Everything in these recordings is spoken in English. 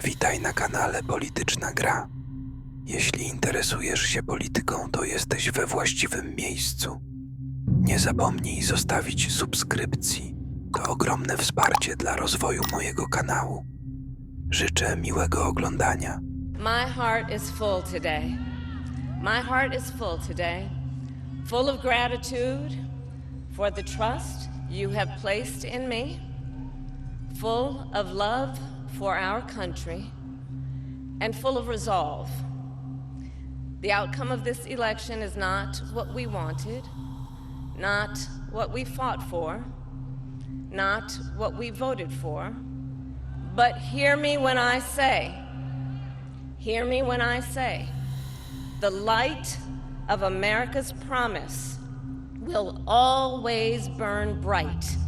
Witaj na kanale Polityczna Gra. Jeśli interesujesz się polityką, to jesteś we właściwym miejscu. Nie zapomnij zostawić subskrypcji. To ogromne wsparcie dla rozwoju mojego kanału. Życzę miłego oglądania. My heart is full today. My heart is full today, full of gratitude for the trust you have placed in me, full of love for our country, and full of resolve. The outcome of this election is not what we wanted, not what we fought for, not what we voted for, but hear me when I say, the light of America's promise will always burn bright.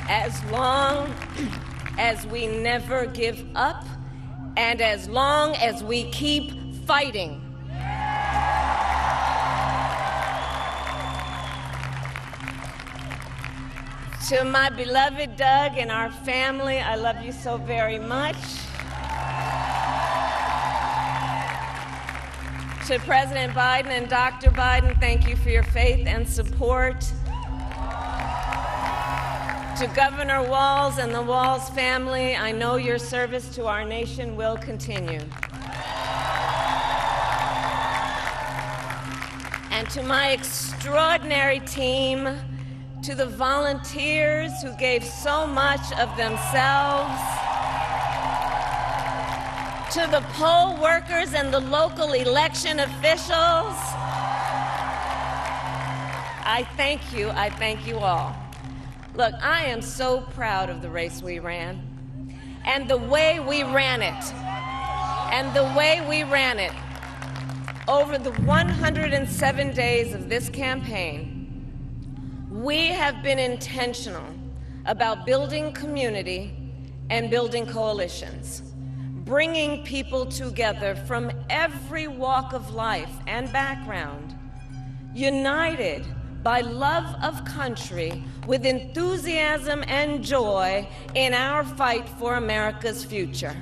As long as we never give up and as long as we keep fighting. To my beloved Doug and our family, I love you so very much. To President Biden and Dr. Biden, thank you for your faith and support. To Governor Walz and the Walz family, I know your service to our nation will continue. And to my extraordinary team, to the volunteers who gave so much of themselves, to the poll workers and the local election officials, I thank you all. Look, I am so proud of the race we ran, and the way we ran it, over the 107 days of this campaign, we have been intentional about building community and building coalitions, bringing people together from every walk of life and background, united by love of country with enthusiasm and joy in our fight for America's future.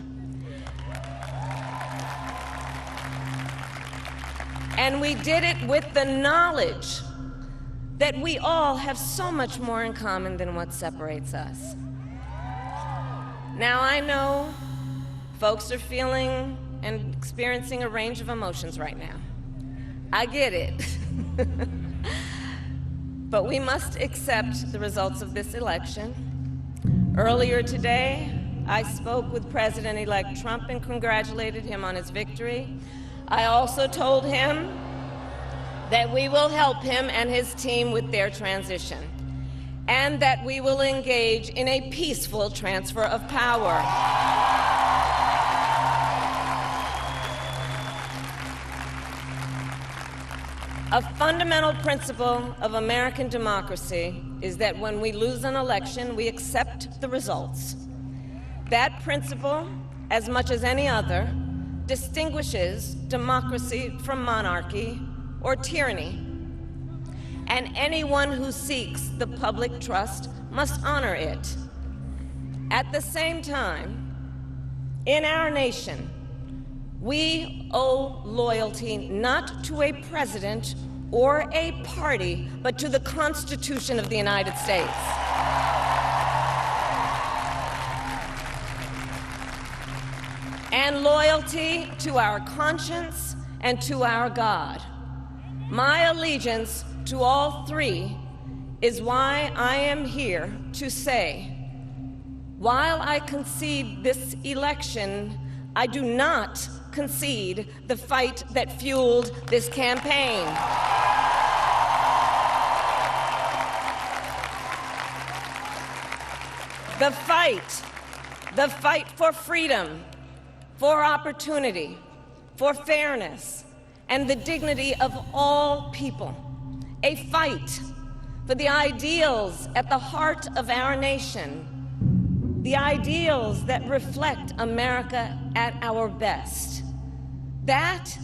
And we did it with the knowledge that we all have so much more in common than what separates us. Now, I know folks are feeling and experiencing a range of emotions right now. I get it. But we accept the results of this election. Earlier today, I spoke with President-elect Trump and congratulated him on his victory. I also told him that we will help him and his team with their transition, and that we will engage in a peaceful transfer of power. A fundamental principle of American democracy is that when we lose an election, we accept the results. That principle, as much as any other, distinguishes democracy from monarchy or tyranny. And anyone who seeks the public trust must honor it. At the same time, in our nation, we owe loyalty not to a president or a party, but to the Constitution of the United States. And loyalty to our conscience and to our God. My allegiance to all three is why I am here to say, while I concede this election, I do not concede the fight that fueled this campaign. The fight for freedom, for opportunity, for fairness, and the dignity of all people. A fight for the ideals at the heart of our nation, the ideals that reflect America at our best. That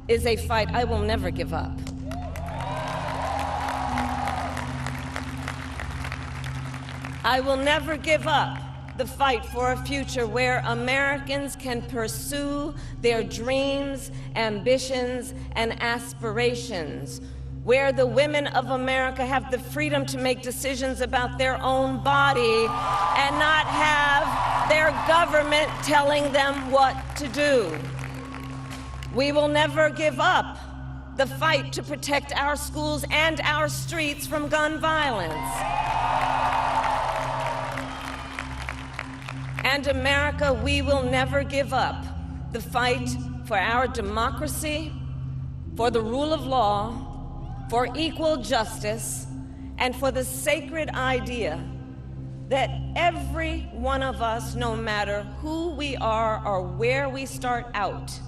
is a fight I will never give up. I will never give up the fight for a future where Americans can pursue their dreams, ambitions, and aspirations, where the women of America have the freedom to make decisions about their own body and not have their government telling them what to do. We will never give up the fight to protect our schools and our streets from gun violence. And America, we will never give up the fight for our democracy, for the rule of law, for equal justice, and for the sacred idea that every one of us, no matter who we are or where we start out,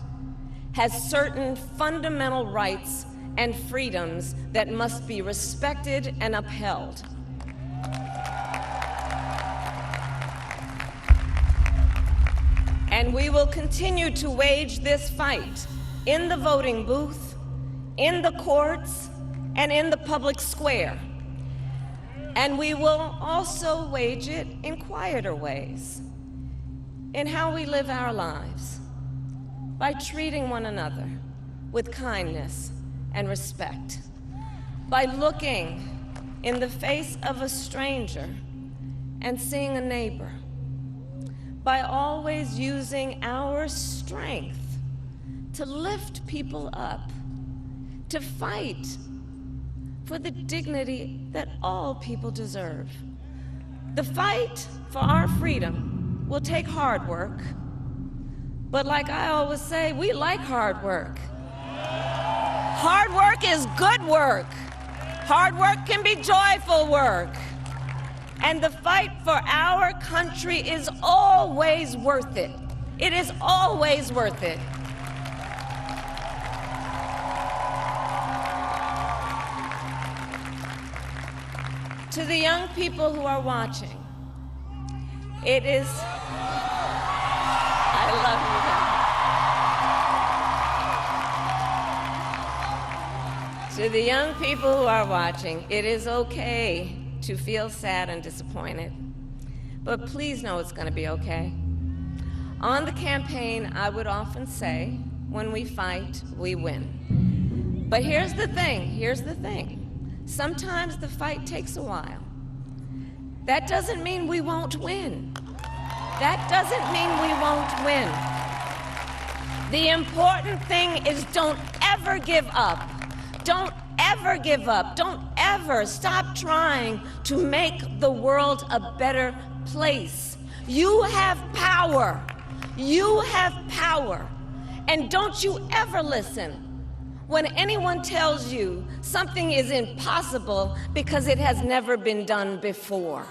has certain fundamental rights and freedoms that must be respected and upheld. And we will continue to wage this fight in the voting booth, in the courts, and in the public square. And we will also wage it in quieter ways, in how we live our lives, by treating one another with kindness and respect, by looking in the face of a stranger and seeing a neighbor, by always using our strength to lift people up, to fight for the dignity that all people deserve. The fight for our freedom will take hard work, but like I always say, we like hard work. Hard work is good work. Hard work can be joyful work. And the fight for our country is always worth it. It is always worth it. To the young people who are watching, it is, I love you. To the young people who are watching, it is okay to feel sad and disappointed, but please know it's going to be okay. On the campaign, I would often say, when we fight, we win. But here's the thing. Sometimes the fight takes a while. That doesn't mean we won't win. That doesn't mean we won't win. The important thing is don't ever give up. Don't ever give up. Don't ever stop trying to make the world a better place. You have power. You have power. And don't you ever listen when anyone tells you something is impossible because it has never been done before.